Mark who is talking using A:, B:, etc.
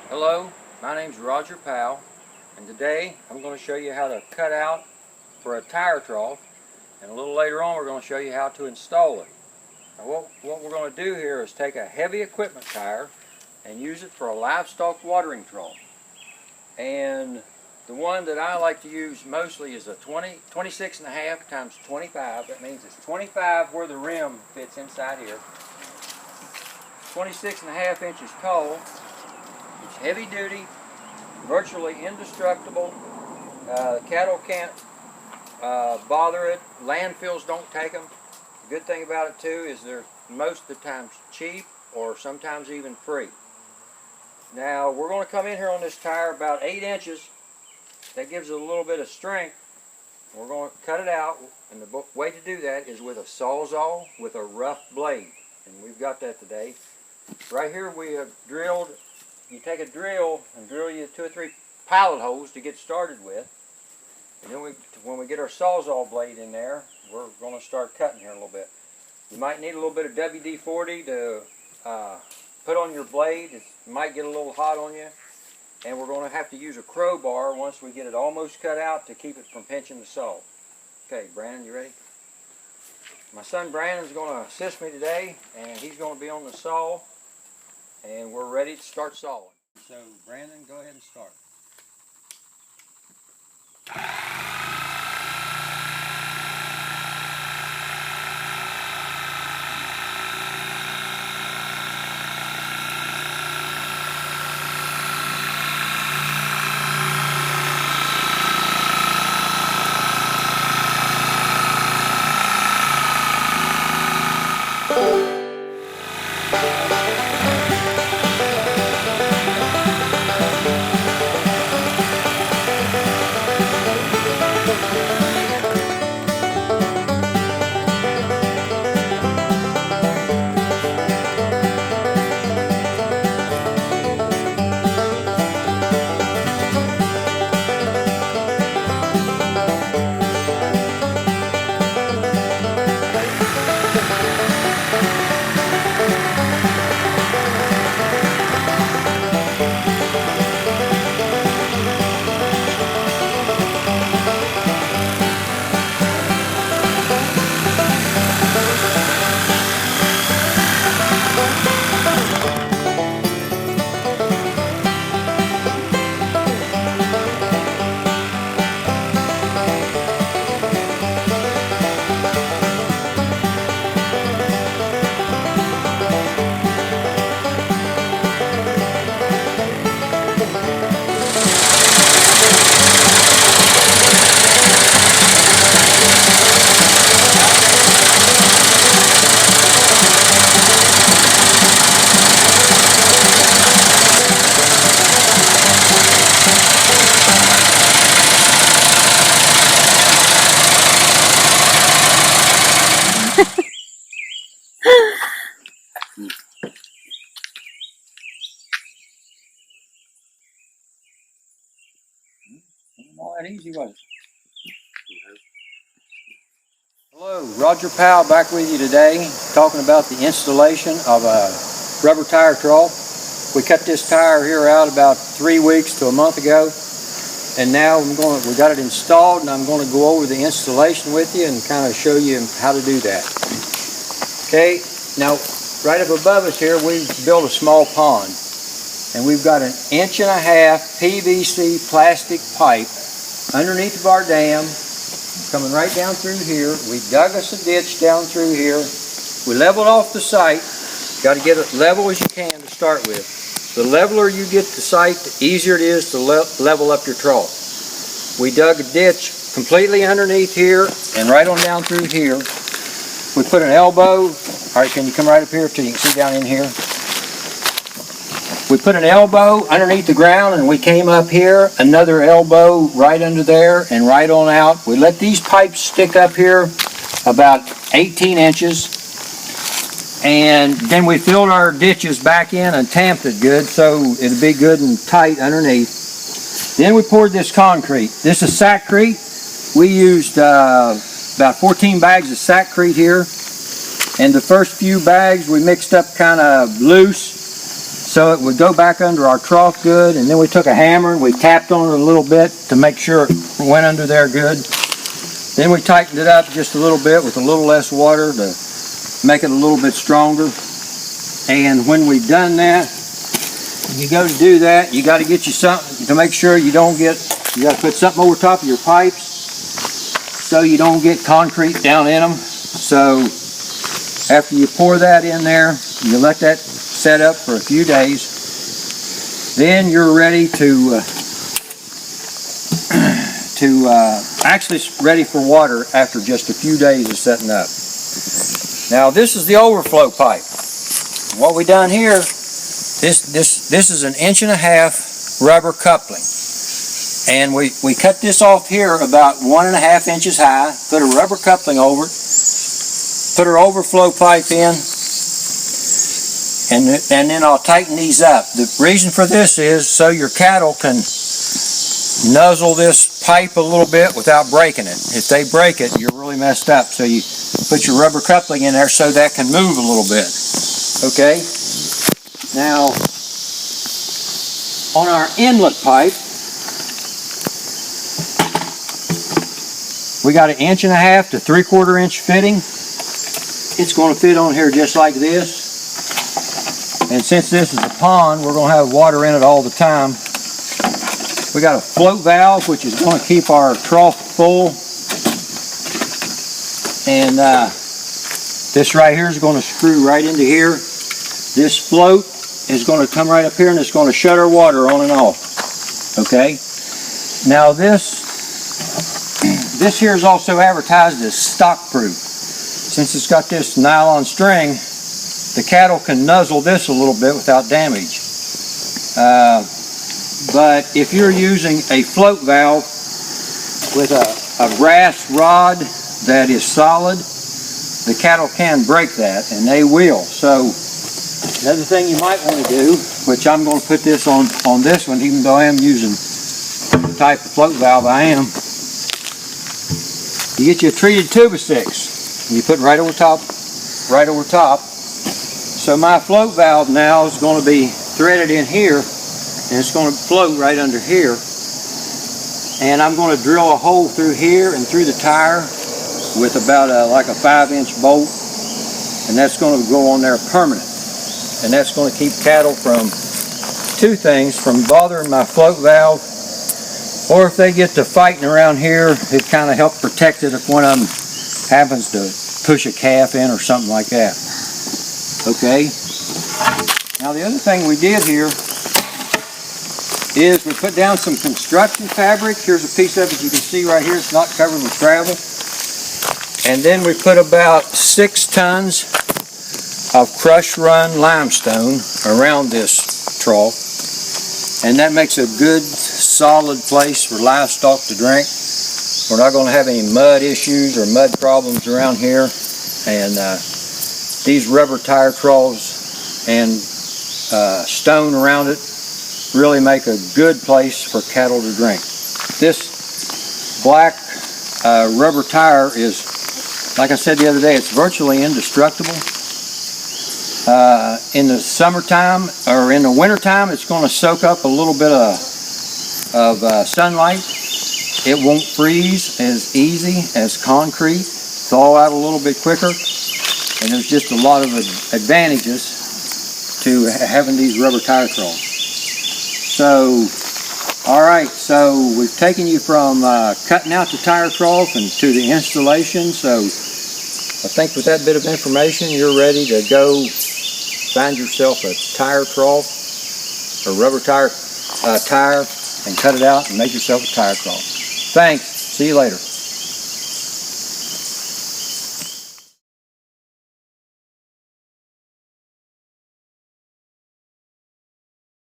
A: Hello, my name's Roger Powell, and today I'm going to show you how to cut out for a tire trough, and a little later on we're going to show you how to install it. Now what we're going to do here is take a heavy equipment tire and use it for a livestock watering trough. And the one that I like to use mostly is a 26.5 times 25. That means it's 25 where the rim fits inside here. 26.5 inches tall. It's heavy duty, virtually indestructible. Cattle can't bother it. Landfills don't take them. The good thing about it too is they're most of the times cheap or sometimes even free. Now we're going to come in here on this tire about 8 inches. That gives it a little bit of strength. We're going to cut it out, and the way to do that is with a sawzall with a rough blade, and we've got that today. Right here we have drilled. You take a drill and drill you 2 or 3 pilot holes to get started with, and then when we get our sawzall blade in there, we're going to start cutting here a little bit. You might need a little bit of WD-40 to put on your blade. It might get a little hot on you, and we're going to have to use a crowbar once we get it almost cut out to keep it from pinching the saw. Okay, Brandon, you ready? My son Brandon's going to assist me today, and he's going to be on the saw. And we're ready to start sawing. So, Brandon, go ahead and start. Not that easy, was it? Hello, Roger Powell back with you today, talking about the installation of a rubber tire trough. We cut this tire here out about 3 weeks to a month ago, and now we got it installed, and I'm going to go over the installation with you and kind of show you how to do that. Okay, now right up above us here we built a small pond, and we've got an 1.5 inch PVC plastic pipe underneath of our dam, coming right down through here. We dug us a ditch down through here. We leveled off the site. Got to get it level as you can to start with. The leveler you get the site, the easier it is to level up your trough. We dug a ditch completely underneath here and right on down through here. We put an elbow. All right, can you come right up here so you can see down in here? We put an elbow underneath the ground, and we came up here, another elbow right under there, and right on out. We let these pipes stick up here about 18 inches, and then we filled our ditches back in and tamped it good so it'll be good and tight underneath. Then we poured this concrete. This is Sackcrete. We used about 14 bags of Sackcrete here, and the first few bags we mixed up kind of loose. so it would go back under our trough good, and then we took a hammer and we tapped on it a little bit to make sure it went under there good. Then we tightened it up just a little bit with a little less water to make it a little bit stronger. And when we've done that, when you go to do that, you got to get you something to make sure you don't get, you got to put something over top of your pipes so you don't get concrete down in them. So after you pour that in there, you let that set up for a few days. Then you're ready to actually it's ready for water after just a few days of setting up. Now this is the overflow pipe. What we done here, this is an 1.5 inch rubber coupling, and we cut this off here about 1.5 inches high. Put a rubber coupling over it. Put our overflow pipe in, and then I'll tighten these up. The reason for this is so your cattle can nuzzle this pipe a little bit without breaking it. If they break it, you're really messed up. So you put your rubber coupling in there so that can move a little bit. Okay? Now, on our inlet pipe, we got an 1.5 to 3/4 inch fitting. It's going to fit on here just like this. And since this is a pond, we're going to have water in it all the time. We got a float valve, which is going to keep our trough full. And this right here is going to screw right into here. This float is going to come right up here, and it's going to shut our water on and off. Okay? Now this here is also advertised as stock proof. Since it's got this nylon string, the cattle can nuzzle this a little bit without damage. But if you're using a float valve with a brass rod that is solid, the cattle can break that, and they will. So another thing you might want to do, which I'm going to put this on this one, even though I am using the type of float valve I am, you get you a treated tubosix. You put it right over top, right over top. So my float valve now is going to be threaded in here, and it's going to float right under here. And I'm going to drill a hole through here and through the tire with about like a 5-inch bolt, and that's going to go on there permanent. And that's going to keep cattle from two things: from bothering my float valve, or if they get to fighting around here, it kind of helps protect it if one of them happens to push a calf in or something like that. Okay. Now the other thing we did here is we put down some construction fabric. Here's a piece of it you can see right here. It's not covered with gravel. And then we put about 6 tons of crushed run limestone around this trough. And that makes a good solid place for livestock to drink. We're not going to have any mud issues or mud problems around here. And these rubber tire troughs and stone around it really make a good place for cattle to drink. This black rubber tire is, like I said the other day, it's virtually indestructible. In the summertime or in the wintertime, it's going to soak up a little bit of sunlight. It won't freeze as easy as concrete, thaw out a little bit quicker, and there's just a lot of advantages to having these rubber tire troughs. So, alright, so we've taken you from cutting out the tire trough and to the installation. So I think with that bit of information, you're ready to go find yourself a tire trough or rubber tire and cut it out and make yourself a tire trough. Thanks. See you later.